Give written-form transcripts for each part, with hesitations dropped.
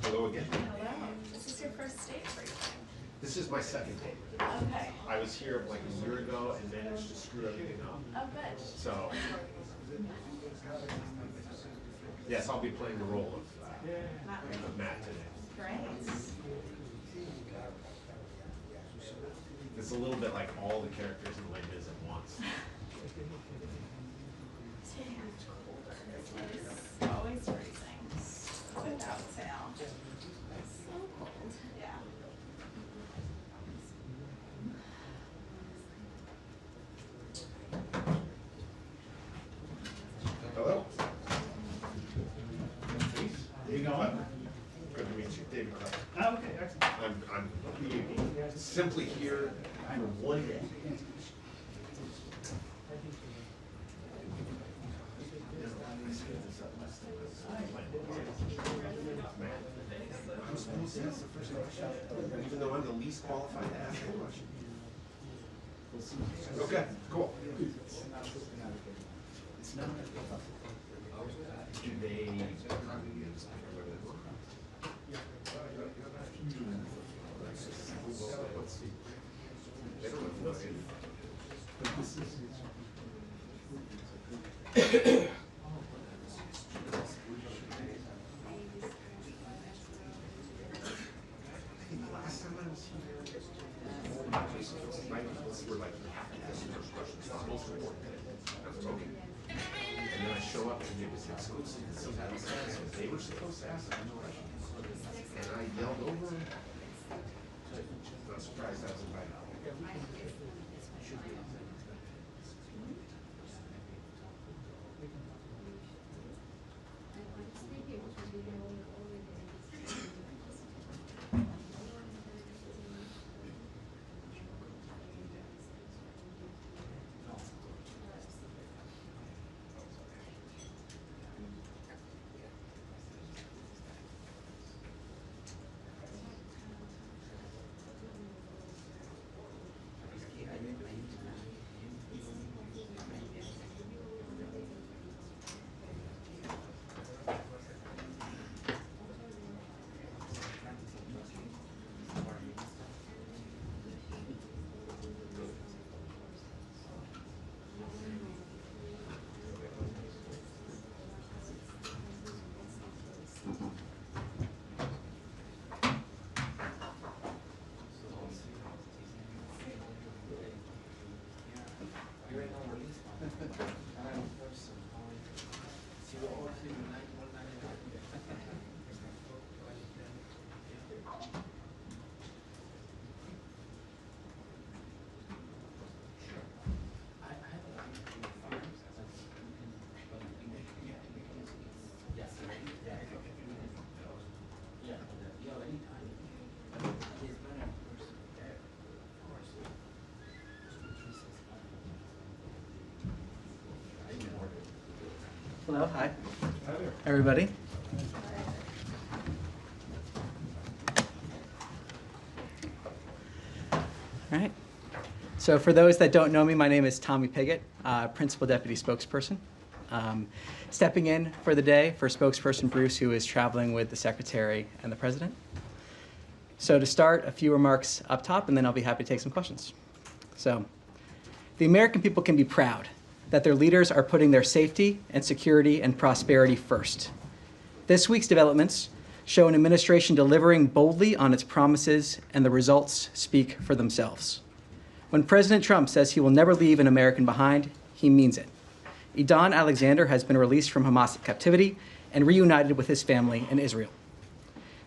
Hello again. Hello. This is your first stage briefing. This is my second tape. Okay. I was here like a year ago and managed to screw everything up. Oh, good. So, yes, I'll be playing the role of Matt today. Great. It's a little bit like all the characters in Les Mis at once. It's getting much colder. It's always freezing without fail. So cold. Yeah. Hello. David Clever. Good to meet you, David Clever. Oh, okay, excellent. I'm simply here for one day. I'm supposed to ask the first question, even though I'm the least qualified to ask the question. Okay, cool. It's not. Do they? Let's see. They don't know. But this is. Last time I was here, we're like, you have to ask the first question. It's the most important thing. I was okay. And then I show up and it was exclusive. Sometimes they were supposed to ask a question. And I yelled over them. I'm surprised I was invited. Hello, hi, everybody. All right. So for those that don't know me, my name is Tommy Piggott, Principal Deputy Spokesperson. Stepping in for the day for Spokesperson Bruce, who is traveling with the Secretary and the President. So to start, a few remarks up top, and then I'll be happy to take some questions. So the American people can be proud that their leaders are putting their safety and security and prosperity first. This week's developments show an administration delivering boldly on its promises, and the results speak for themselves. When President Trump says he will never leave an American behind, he means it. Idaan Alexander has been released from Hamas captivity and reunited with his family in Israel.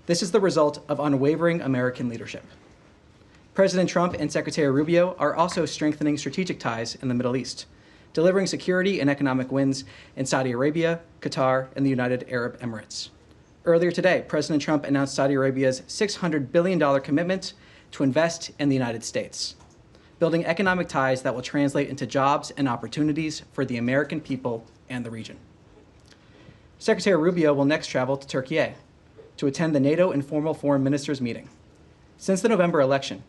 This is the result of unwavering American leadership. President Trump and Secretary Rubio are also strengthening strategic ties in the Middle East, delivering security and economic wins in Saudi Arabia, Qatar, and the United Arab Emirates. Earlier today, President Trump announced Saudi Arabia's $600 billion commitment to invest in the United States, building economic ties that will translate into jobs and opportunities for the American people and the region. Secretary Rubio will next travel to Turkey to attend the NATO informal foreign ministers meeting. Since the November election,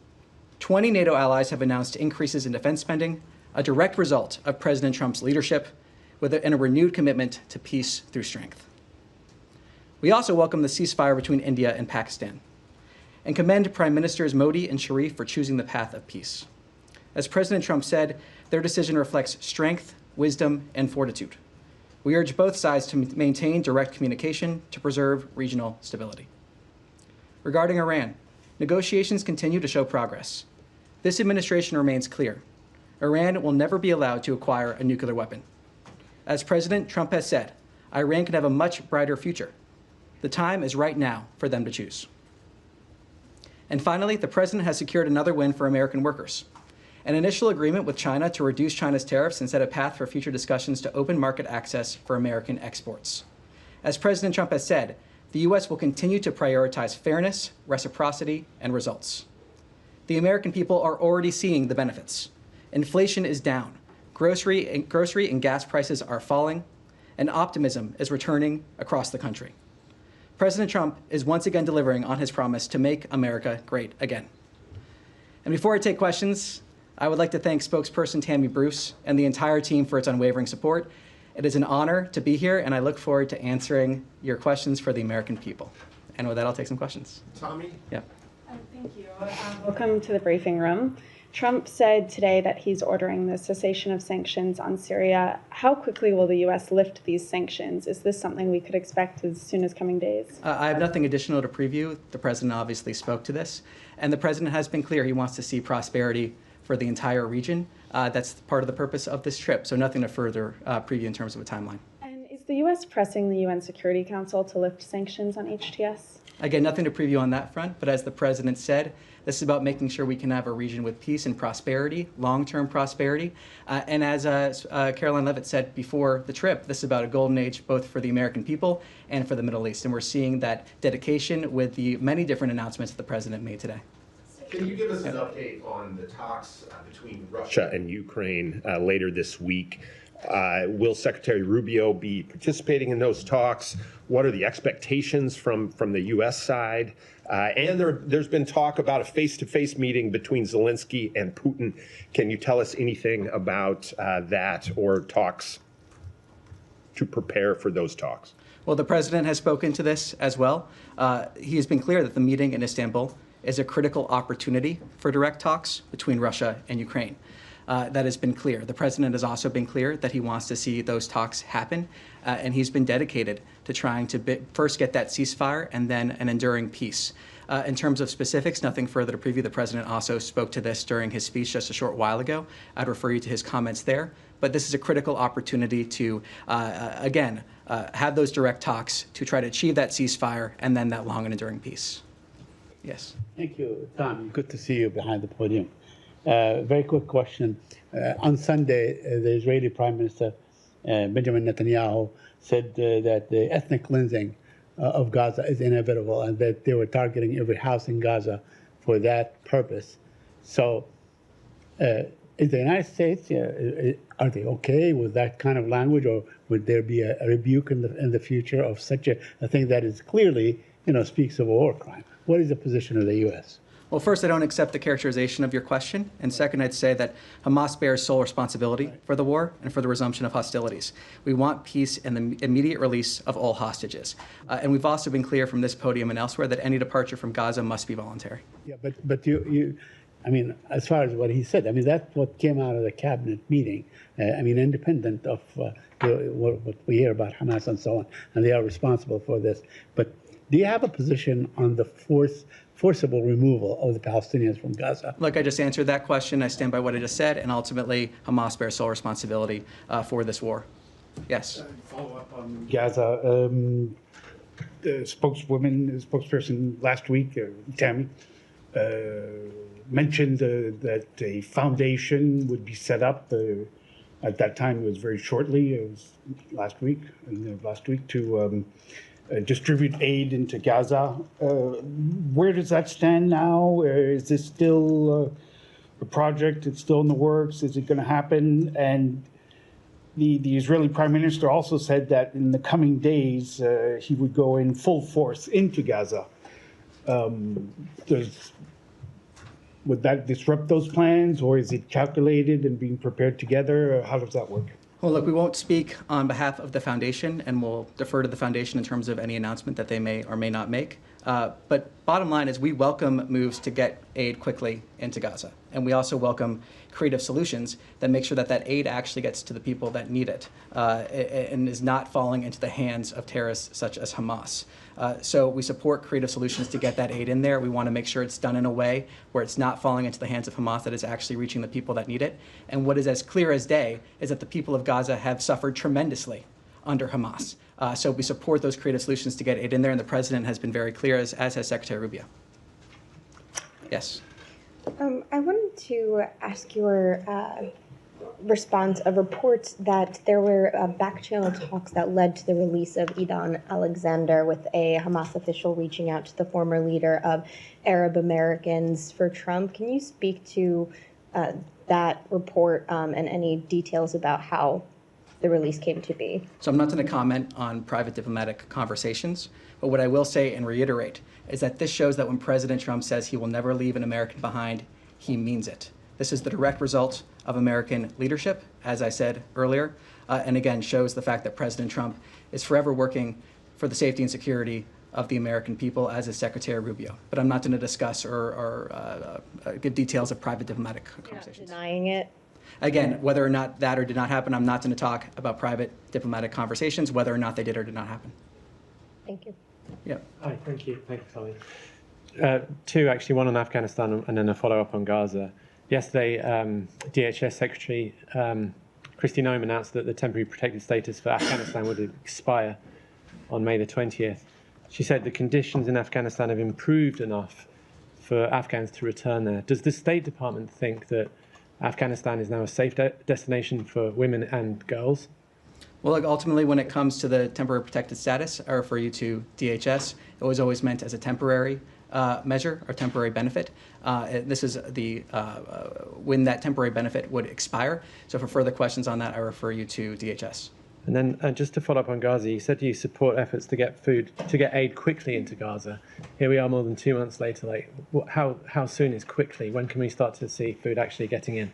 20 NATO allies have announced increases in defense spending, a direct result of President Trump's leadership and a renewed commitment to peace through strength. We also welcome the ceasefire between India and Pakistan and commend Prime Ministers Modi and Sharif for choosing the path of peace. As President Trump said, their decision reflects strength, wisdom, and fortitude. We urge both sides to maintain direct communication to preserve regional stability. Regarding Iran, negotiations continue to show progress. This administration remains clear. Iran will never be allowed to acquire a nuclear weapon. As President Trump has said, Iran can have a much brighter future. The time is right now for them to choose. And finally, the president has secured another win for American workers. An initial agreement with China to reduce China's tariffs and set a path for future discussions to open market access for American exports. As President Trump has said, the U.S. will continue to prioritize fairness, reciprocity, and results. The American people are already seeing the benefits. Inflation is down, grocery and gas prices are falling, and optimism is returning across the country. President Trump is once again delivering on his promise to make America great again. And before I take questions, I would like to thank spokesperson Tammy Bruce and the entire team for its unwavering support. It is an honor to be here, and I look forward to answering your questions for the American people. And with that, I'll take some questions. Tommy? Yeah. Thank you. Welcome to the briefing room. Trump said today that he's ordering the cessation of sanctions on Syria. How quickly will the U.S. lift these sanctions? Is this something we could expect as soon as coming days? I have nothing additional to preview. The president obviously spoke to this, and the president has been clear he wants to see prosperity for the entire region. That's part of the purpose of this trip, so nothing to further preview in terms of a timeline. And is the U.S. pressing the UN Security Council to lift sanctions on HTS? Again, nothing to preview on that front, but as the president said, this is about making sure we can have a region with peace and prosperity, long-term prosperity. And as Caroline Leavitt said before the trip, this is about a golden age both for the American people and for the Middle East. And we're seeing that dedication with the many different announcements that the president made today. Can you give us an update on the talks between Russia and Ukraine later this week? Will Secretary Rubio be participating in those talks? What are the expectations from the U.S. side? And there's been talk about a face-to-face meeting between Zelensky and Putin. Can you tell us anything about that or talks to prepare for those talks? Well, the president has spoken to this as well. He has been clear that the meeting in Istanbul is a critical opportunity for direct talks between Russia and Ukraine. That has been clear. The president has also been clear that he wants to see those talks happen, and he's been dedicated to trying to first get that ceasefire and then an enduring peace. In terms of specifics, nothing further to preview. The president also spoke to this during his speech just a short while ago. I'd refer you to his comments there. But this is a critical opportunity to, again, have those direct talks to try to achieve that ceasefire and then that long and enduring peace. Yes. Thank you, Tom. Good to see you behind the podium. Very quick question. On Sunday, the Israeli Prime Minister Benjamin Netanyahu said that the ethnic cleansing of Gaza is inevitable and that they were targeting every house in Gaza for that purpose. So is the United States, are they okay with that kind of language, or would there be a rebuke in the future of such a thing that is clearly, speaks of a war crime? What is the position of the U.S.? Well, first, I don't accept the characterization of your question. And second, I'd say that Hamas bears sole responsibility for the war and for the resumption of hostilities. We want peace and the immediate release of all hostages. And we've also been clear from this podium and elsewhere that any departure from Gaza must be voluntary. Yeah, but you as far as what he said, that's what came out of the cabinet meeting. Independent of what we hear about Hamas and so on, and they are responsible for this. But do you have a position on the forcible removal of the Palestinians from Gaza? Look, I just answered that question. I stand by what I just said, and ultimately, Hamas bears sole responsibility for this war. Yes. Follow up on Gaza. The spokesperson last week, Tammy, mentioned that a foundation would be set up. At that time, it was very shortly. It was last week to distribute aid into Gaza. Where does that stand now? Is this still a project? It's still in the works? Is it going to happen? And the Israeli Prime Minister also said that in the coming days he would go in full force into Gaza. Would that disrupt those plans, or is it calculated and being prepared together? How does that work? Well, look, we won't speak on behalf of the foundation, and we'll defer to the foundation in terms of any announcement that they may or may not make. But bottom line is we welcome moves to get aid quickly into Gaza. And we also welcome creative solutions that make sure that that aid actually gets to the people that need it and is not falling into the hands of terrorists such as Hamas. So we support creative solutions to get that aid in there. We want to make sure it's done in a way where it's not falling into the hands of Hamas, that it's actually reaching the people that need it. And what is as clear as day is that the people of Gaza have suffered tremendously under Hamas. So we support those creative solutions to get aid in there, and the president has been very clear, as has Secretary Rubio. Yes. I wanted to ask your response of reports that there were back-channel talks that led to the release of Idan Alexander, with a Hamas official reaching out to the former leader of Arab Americans for Trump. Can you speak to that report and any details about how the release came to be? So I'm not going to comment on private diplomatic conversations, but what I will say and reiterate is that this shows that when President Trump says he will never leave an American behind, he means it. This is the direct result of American leadership, as I said earlier, and again shows the fact that President Trump is forever working for the safety and security of the American people, as is Secretary Rubio. But I'm not going to discuss or give details of private diplomatic conversations. You're not denying it? Again, whether or not that or did not happen, I'm not going to talk about private diplomatic conversations, whether or not they did or did not happen. Thank you. Yeah. Hi, thank you. Thank you, Tommy. Two, actually, one on Afghanistan and then a follow-up on Gaza. Yesterday, DHS Secretary Kristi Noem announced that the temporary protected status for Afghanistan would expire on May the 20th. She said the conditions in Afghanistan have improved enough for Afghans to return there. Does the State Department think that Afghanistan is now a safe destination for women and girls? Well, look, ultimately, when it comes to the temporary protected status, I refer you to DHS. It was always meant as a temporary measure or temporary benefit. This is the when that temporary benefit would expire. So for further questions on that, I refer you to DHS. And then just to follow up on Gaza, you said you support efforts to get aid quickly into Gaza. Here we are more than 2 months later. Like, how soon is quickly? When can we start to see food actually getting in?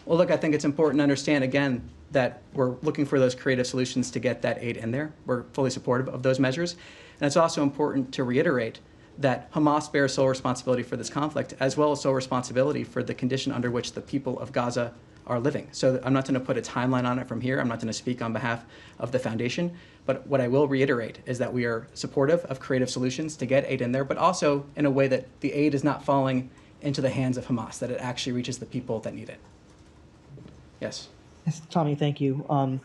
Well, look, I think it's important to understand, again, that we're looking for those creative solutions to get that aid in there. We're fully supportive of those measures. And it's also important to reiterate that Hamas bears sole responsibility for this conflict, as well as sole responsibility for the condition under which the people of Gaza are living. So I'm not going to put a timeline on it from here. I'm not going to speak on behalf of the foundation. But what I will reiterate is that we are supportive of creative solutions to get aid in there, but also in a way that the aid is not falling into the hands of Hamas, that it actually reaches the people that need it. Yes. Yes, Tommy, thank you. I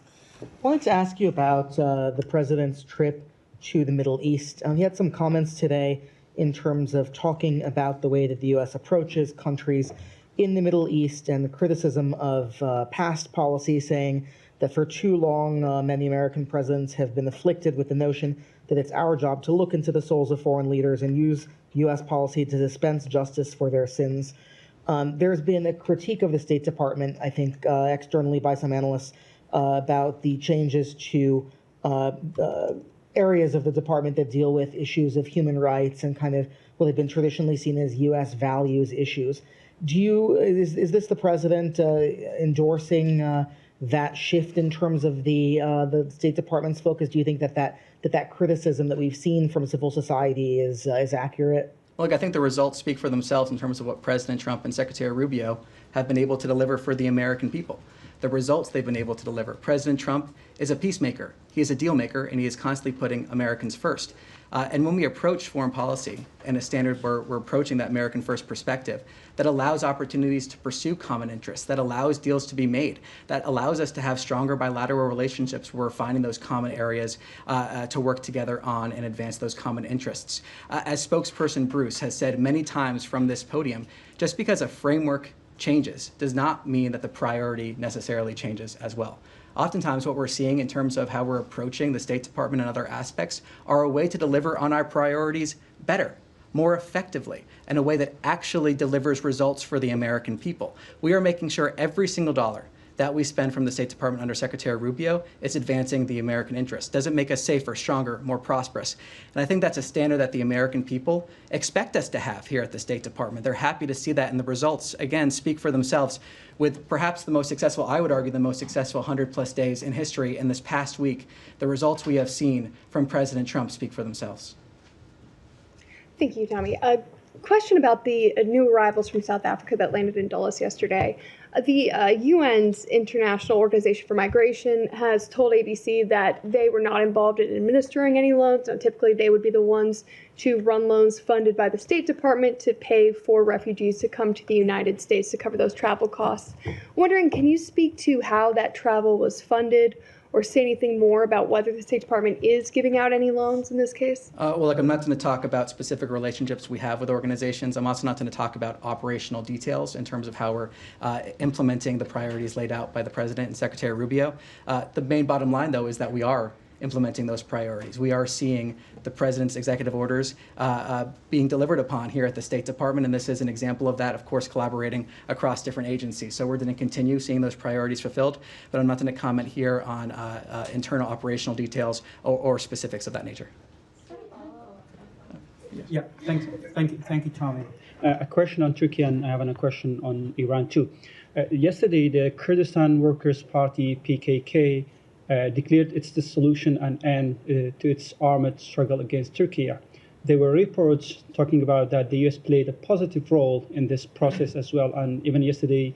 wanted to ask you about the president's trip to the Middle East. He had some comments today in terms of talking about the way that the U.S. approaches countries in the Middle East and the criticism of past policy, saying that for too long, many American presidents have been afflicted with the notion that it's our job to look into the souls of foreign leaders and use U.S. policy to dispense justice for their sins. There's been a critique of the State Department, I think, externally by some analysts about the changes to areas of the department that deal with issues of human rights and kind of what have been traditionally seen as U.S. values issues. Is this the president endorsing that shift in terms of the State Department's focus? Do you think that criticism that we've seen from civil society is accurate? Look, I think the results speak for themselves in terms of what President Trump and Secretary Rubio have been able to deliver for the American people. The results they've been able to deliver. President Trump is a peacemaker. He is a deal maker, and he is constantly putting Americans first. And when we approach foreign policy in a standard where we're approaching that American first perspective, that allows opportunities to pursue common interests, that allows deals to be made, that allows us to have stronger bilateral relationships where we're finding those common areas to work together on and advance those common interests. As spokesperson Bruce has said many times from this podium, just because a framework changes does not mean that the priority necessarily changes as well. Oftentimes what we're seeing in terms of how we're approaching the State Department and other aspects are a way to deliver on our priorities better, more effectively, in a way that actually delivers results for the American people. We are making sure every single dollar that we spend from the State Department under Secretary Rubio is advancing the American interest. Does it make us safer, stronger, more prosperous? And I think that's a standard that the American people expect us to have here at the State Department. They're happy to see that, and the results, again, speak for themselves. With perhaps the most successful, I would argue, the most successful 100-plus days in history in this past week, the results we have seen from President Trump speak for themselves. Thank you, Tommy. A question about the new arrivals from South Africa that landed in Dulles yesterday. The UN's International Organization for Migration has told ABC that they were not involved in administering any loans. Now, typically, they would be the ones to run loans funded by the State Department to pay for refugees to come to the United States to cover those travel costs. I'm wondering, can you speak to how that travel was funded, or say anything more about whether the State Department is giving out any loans in this case? Well, look, I'm not going to talk about specific relationships we have with organizations. I'm also not going to talk about operational details in terms of how we're implementing the priorities laid out by the President and Secretary Rubio. The main bottom line, though, is that we are implementing those priorities. We are seeing the President's executive orders being delivered upon here at the State Department, and this is an example of that, of course, collaborating across different agencies. So we're going to continue seeing those priorities fulfilled, but I'm not going to comment here on internal operational details or specifics of that nature. Yeah, thank you, Tommy. A question on Turkey, and I have a question on Iran too. Yesterday, the Kurdistan Workers' Party (PKK) declared its dissolution and end to its armed struggle against Turkey. There were reports talking about that the U.S. played a positive role in this process as well, and even yesterday,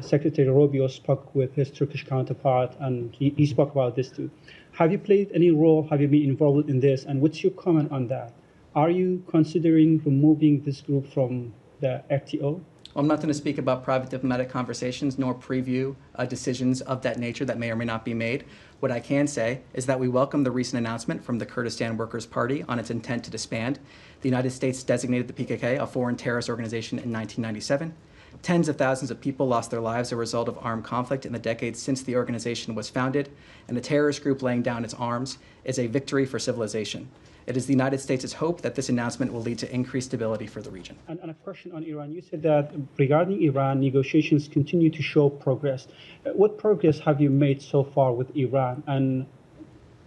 Secretary Rubio spoke with his Turkish counterpart, and he spoke about this too. Have you played any role? Have you been involved in this? And what's your comment on that? Are you considering removing this group from the RTO? I'm not going to speak about private diplomatic conversations nor preview decisions of that nature that may or may not be made. What I can say is that we welcome the recent announcement from the Kurdistan Workers' Party on its intent to disband. The United States designated the PKK a foreign terrorist organization in 1997. Tens of thousands of people lost their lives as a result of armed conflict in the decades since the organization was founded, and the terrorist group laying down its arms is a victory for civilization. It is the United States' hope that this announcement will lead to increased stability for the region. And a question on Iran. You said that regarding Iran, negotiations continue to show progress. What progress have you made so far with Iran? And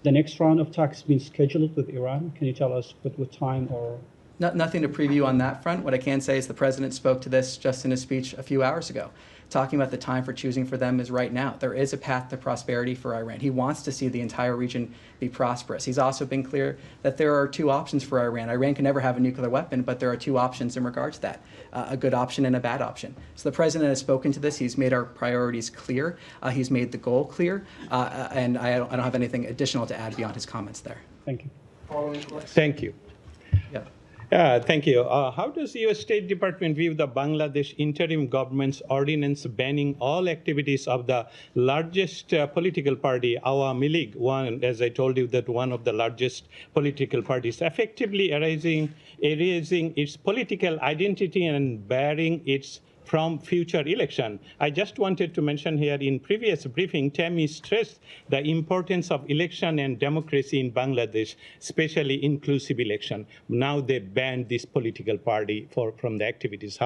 the next round of talks been scheduled with Iran? Can you tell us what time or? Nothing to preview on that front. What I can say is the President spoke to this just in his speech a few hours ago, talking about the time for choosing for them is right now. There is a path to prosperity for Iran. He wants to see the entire region be prosperous. He's also been clear that there are two options for Iran. Iran can never have a nuclear weapon, but there are two options in regards to that, a good option and a bad option. So the President has spoken to this. He's made our priorities clear. He's made the goal clear. And I don't have anything additional to add beyond his comments there. Thank you. Thank you. Yeah. Thank you. How does the U.S. State Department view the Bangladesh interim government's ordinance banning all activities of the largest political party, Awami League, one, as I told you, that one of the largest political parties, effectively erasing its political identity and barring its from future election? I just wanted to mention here in previous briefing, Tammy stressed the importance of election and democracy in Bangladesh, especially inclusive election. Now they banned this political party from the activities.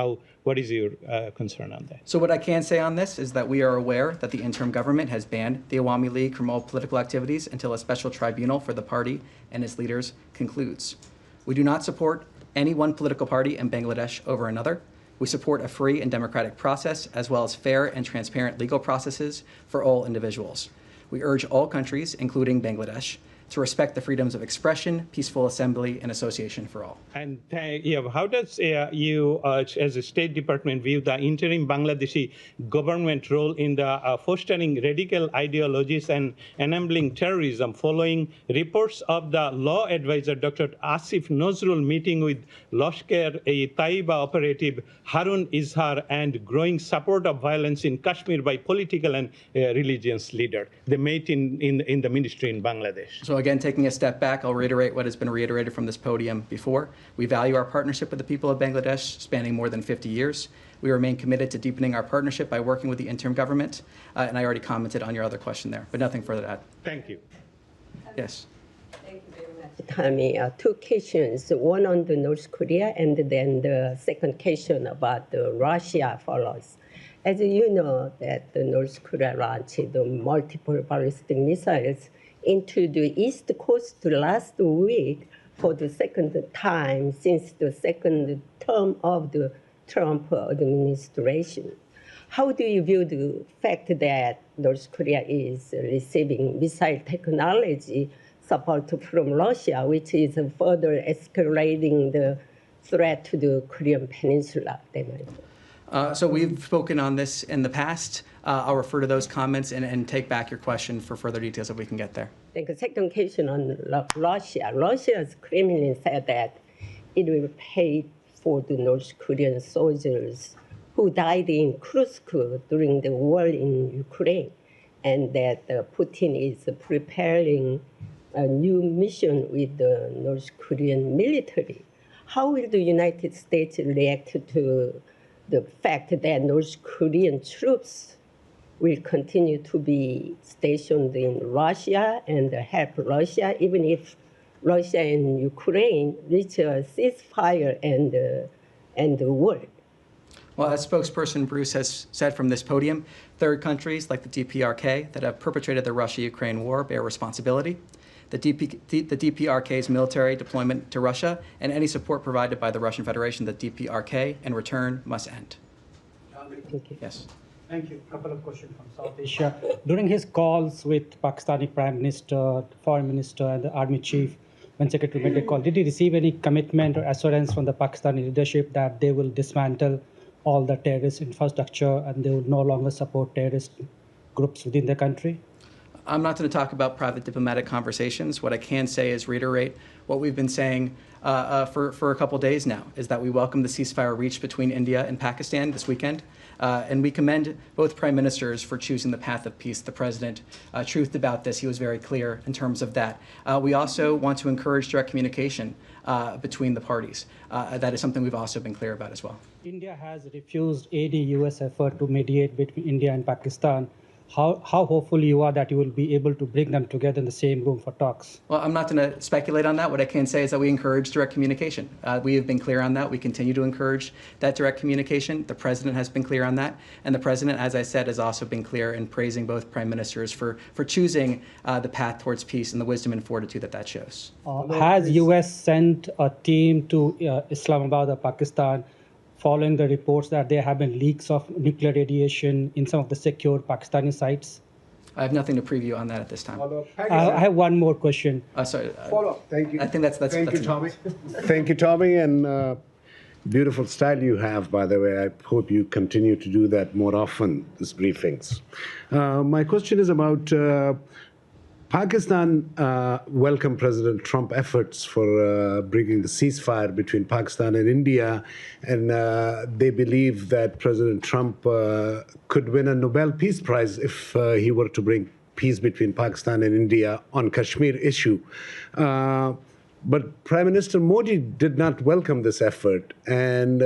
What is your concern on that? So what I can say on this is that we are aware that the interim government has banned the Awami League from all political activities until a special tribunal for the party and its leaders concludes. We do not support any one political party in Bangladesh over another. We support a free and democratic process, as well as fair and transparent legal processes for all individuals. We urge all countries, including Bangladesh, to respect the freedoms of expression, peaceful assembly, and association for all. And how does you, as a State Department, view the interim Bangladeshi government role in the fostering radical ideologies and enabling terrorism, following reports of the law advisor, Dr. Asif Nazrul, meeting with Lashkar-e-Taiba operative Harun Izhar and growing support of violence in Kashmir by political and religious leaders? They met in the ministry in Bangladesh. So again, taking a step back, I'll reiterate what has been reiterated from this podium before. We value our partnership with the people of Bangladesh, spanning more than 50 years. We remain committed to deepening our partnership by working with the interim government. And I already commented on your other question there, but nothing further to add. Thank you. Yes. Thank you very much, Tommy. Two questions, one on the North Korea, and then the second question about the Russia follows. as you know, that the North Korea launched the multiple ballistic missiles into the East Coast last week for the second time since the second term of the Trump administration. How do you view the fact that North Korea is receiving missile technology support from Russia, which is further escalating the threat to the Korean Peninsula? So we've spoken on this in the past. I'll refer to those comments and take back your question for further details if we can get there. The second question on Russia. Russia's Kremlin said that it will pay for the North Korean soldiers who died in Kursk during the war in Ukraine, and that Putin is preparing a new mission with the North Korean military. How will the United States react to the fact that North Korean troops will continue to be stationed in Russia and help Russia, even if Russia and Ukraine reach a ceasefire and war? Well, as spokesperson Bruce has said from this podium, third countries like the DPRK that have perpetrated the Russia-Ukraine war bear responsibility. The DPRK's military deployment to Russia and any support provided by the Russian Federation, the DPRK, in return must end. Thank you. Yes. Thank you. A couple of questions from South Asia. During his calls with Pakistani Prime Minister, Foreign Minister, and the Army Chief, when Secretary made a call, did he receive any commitment or assurance from the Pakistani leadership that they will dismantle all the terrorist infrastructure and they will no longer support terrorist groups within the country? I'm not going to talk about private diplomatic conversations. What I can say is reiterate what we've been saying for a couple days now, is that we welcome the ceasefire reached between India and Pakistan this weekend. And we commend both prime ministers for choosing the path of peace. The president truthed about this. He was very clear in terms of that. We also want to encourage direct communication between the parties. That is something we've also been clear about as well. India has refused any U.S. effort to mediate between India and Pakistan. How hopeful you are that you will be able to bring them together in the same room for talks? Well, I'm not going to speculate on that. What I can say is that we encourage direct communication. We have been clear on that. We continue to encourage that direct communication. The president has been clear on that. And the president, as I said, has also been clear in praising both prime ministers for choosing the path towards peace and the wisdom and fortitude that shows. Has U.S. sent a team to Islamabad or Pakistan following the reports that there have been leaks of nuclear radiation in some of the secure Pakistani sites? I have nothing to preview on that at this time. I have one more question. Sorry. Follow-up. Thank you. I think that's Thank you, enough. Tommy. Thank you, Tommy, and beautiful style you have, by the way. I hope you continue to do that more often, these briefings. My question is about Pakistan welcomed President Trump's efforts for bringing the ceasefire between Pakistan and India, and they believe that President Trump could win a Nobel Peace Prize if he were to bring peace between Pakistan and India on Kashmir issue. But Prime Minister Modi did not welcome this effort, and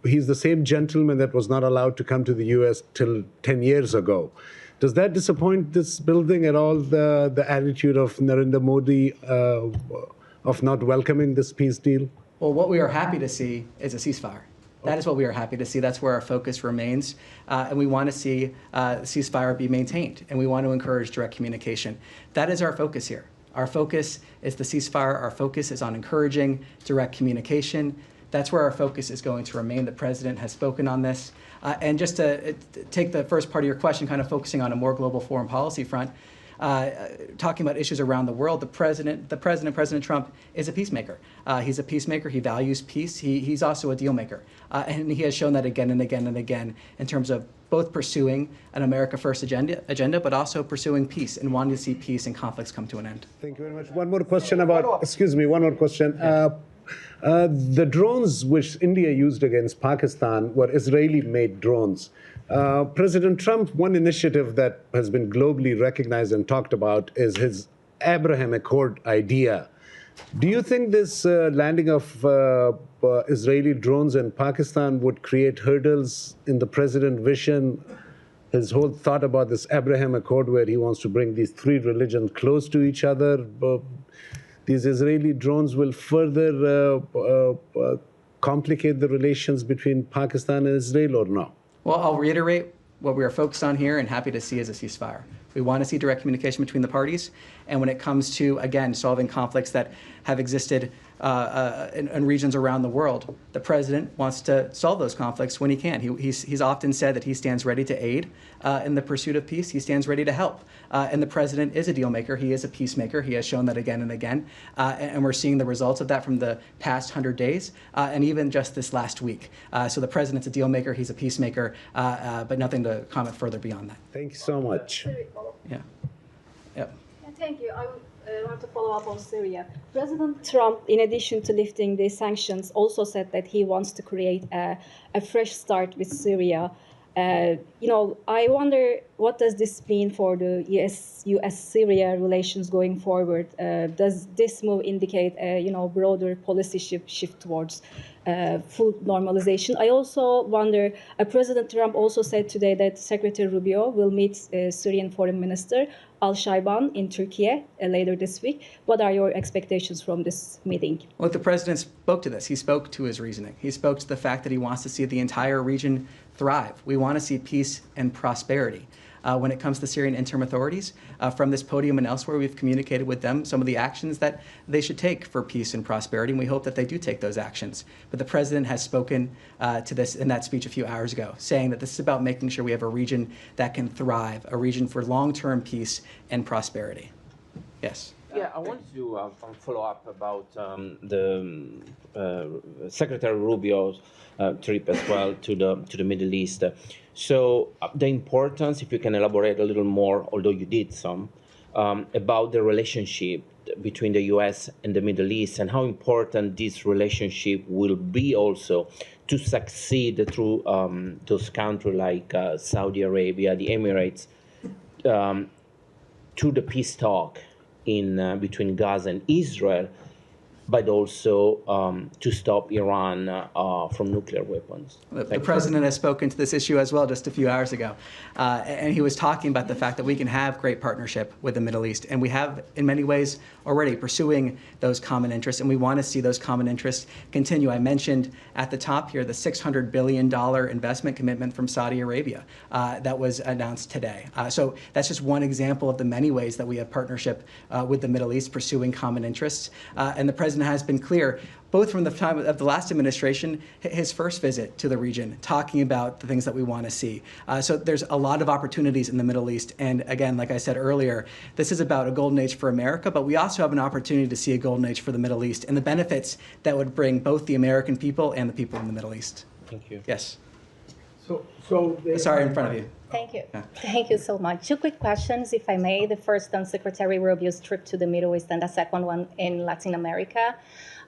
he's the same gentleman that was not allowed to come to the U.S. till 10 years ago. Does that disappoint this building at all, the attitude of Narendra Modi of not welcoming this peace deal? Well, what we are happy to see is a ceasefire. That is what we are happy to see. That's where our focus remains. And we want to see ceasefire be maintained. And we want to encourage direct communication. That is our focus here. Our focus is the ceasefire. Our focus is on encouraging direct communication. That's where our focus is going to remain. The president has spoken on this. And just to take the first part of your question, kind of focusing on a more global foreign policy front, talking about issues around the world, President Trump, is a peacemaker. He's a peacemaker. He values peace. He's also a deal maker. And he has shown that again and again and again in terms of both pursuing an America First agenda, but also pursuing peace and wanting to see peace and conflicts come to an end. Thank you very much. One more question about, excuse me, one more question. The drones which India used against Pakistan were Israeli-made drones. President Trump, one initiative that has been globally recognized and talked about is his Abraham Accord idea. Do you think this landing of Israeli drones in Pakistan would create hurdles in the president's vision, his whole thought about this Abraham Accord where he wants to bring these three religions close to each other? These Israeli drones will further complicate the relations between Pakistan and Israel or no? Well, I'll reiterate what we are focused on here and happy to see as a ceasefire. We want to see direct communication between the parties. And when it comes to, again, solving conflicts that have existed in regions around the world, the president wants to solve those conflicts when he can. He's often said that he stands ready to aid in the pursuit of peace. He stands ready to help. And the president is a deal maker. He is a peacemaker. He has shown that again and again. And we're seeing the results of that from the past 100 days and even just this last week. So the president's a deal maker. He's a peacemaker, but nothing to comment further beyond that. Thank you so much. Yeah. Yep. Thank you. I want to follow up on Syria. President Trump, in addition to lifting the sanctions, also said that he wants to create a fresh start with Syria. I wonder, what does this mean for the U.S.-Syria relations going forward? Does this move indicate a broader policy shift towards full normalization? I also wonder, President Trump also said today that Secretary Rubio will meet Syrian Foreign Minister Al-Shaiban in Turkey later this week. What are your expectations from this meeting? Well, the president spoke to this. He spoke to his reasoning. He spoke to the fact that he wants to see the entire region thrive. We want to see peace and prosperity. When it comes to the Syrian interim authorities, from this podium and elsewhere, we've communicated with them some of the actions that they should take for peace and prosperity, and we hope that they do take those actions. But the president has spoken to this in that speech a few hours ago, saying that this is about making sure we have a region that can thrive, a region for long-term peace and prosperity. Yes. Yeah, I wanted to follow up about the Secretary Rubio's trip as well to the Middle East. So the importance, if you can elaborate a little more, although you did some, about the relationship between the U.S. and the Middle East and how important this relationship will be also to succeed through those countries like Saudi Arabia, the Emirates, to the peace talk in between Gaza and Israel, but also to stop Iran from nuclear weapons. The president has spoken to this issue as well just a few hours ago. And he was talking about the fact that we can have great partnership with the Middle East. And we have, in many ways, already pursuing those common interests. And we want to see those common interests continue. I mentioned at the top here the $600 billion investment commitment from Saudi Arabia that was announced today. So that's just one example of the many ways that we have partnership with the Middle East pursuing common interests. And the president has been clear, both from the time of the last administration, his first visit to the region, talking about the things that we want to see. So there's a lot of opportunities in the Middle East. And again, like I said earlier, this is about a golden age for America, but we also have an opportunity to see a golden age for the Middle East and the benefits that would bring both the American people and the people in the Middle East. Thank you. Yes. Sorry, in front of you. Thank you. Yeah. Thank you so much. Two quick questions, if I may. The first on Secretary Rubio's trip to the Middle East and the second one in Latin America.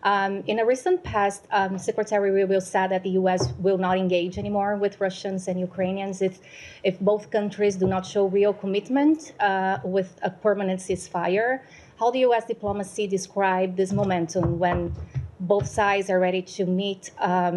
In a recent past, Secretary Rubio said that the U.S. will not engage anymore with Russians and Ukrainians if both countries do not show real commitment with a permanent ceasefire. How do U.S. diplomacy describe this momentum when both sides are ready to meet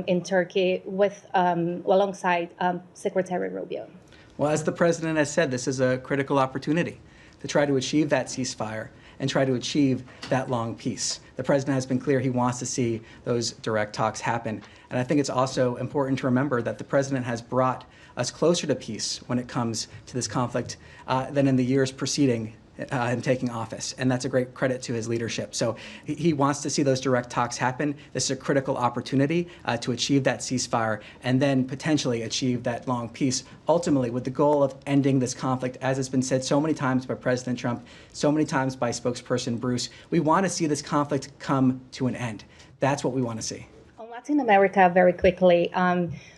in Turkey with alongside Secretary Rubio? Well, as the president has said, this is a critical opportunity to try to achieve that ceasefire and try to achieve that long peace. The president has been clear he wants to see those direct talks happen. And I think it's also important to remember that the president has brought us closer to peace when it comes to this conflict than in the years preceding him taking office. And that's a great credit to his leadership. So he wants to see those direct talks happen. This is a critical opportunity to achieve that ceasefire and then potentially achieve that long peace, ultimately with the goal of ending this conflict, as has been said so many times by President Trump, so many times by spokesperson Bruce. We want to see this conflict come to an end. That's what we want to see. Latin America, very quickly,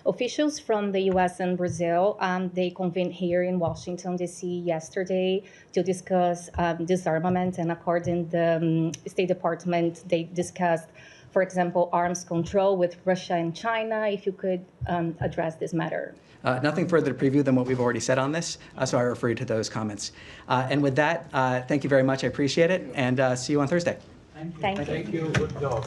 officials from the U.S. and Brazil, they convened here in Washington, D.C. yesterday to discuss disarmament. And according to the State Department, they discussed, for example, arms control with Russia and China. If you could address this matter. Nothing further to preview than what we've already said on this, so I refer you to those comments. And with that, thank you very much. I appreciate it, and see you on Thursday. Thank you. Thank you. Good job.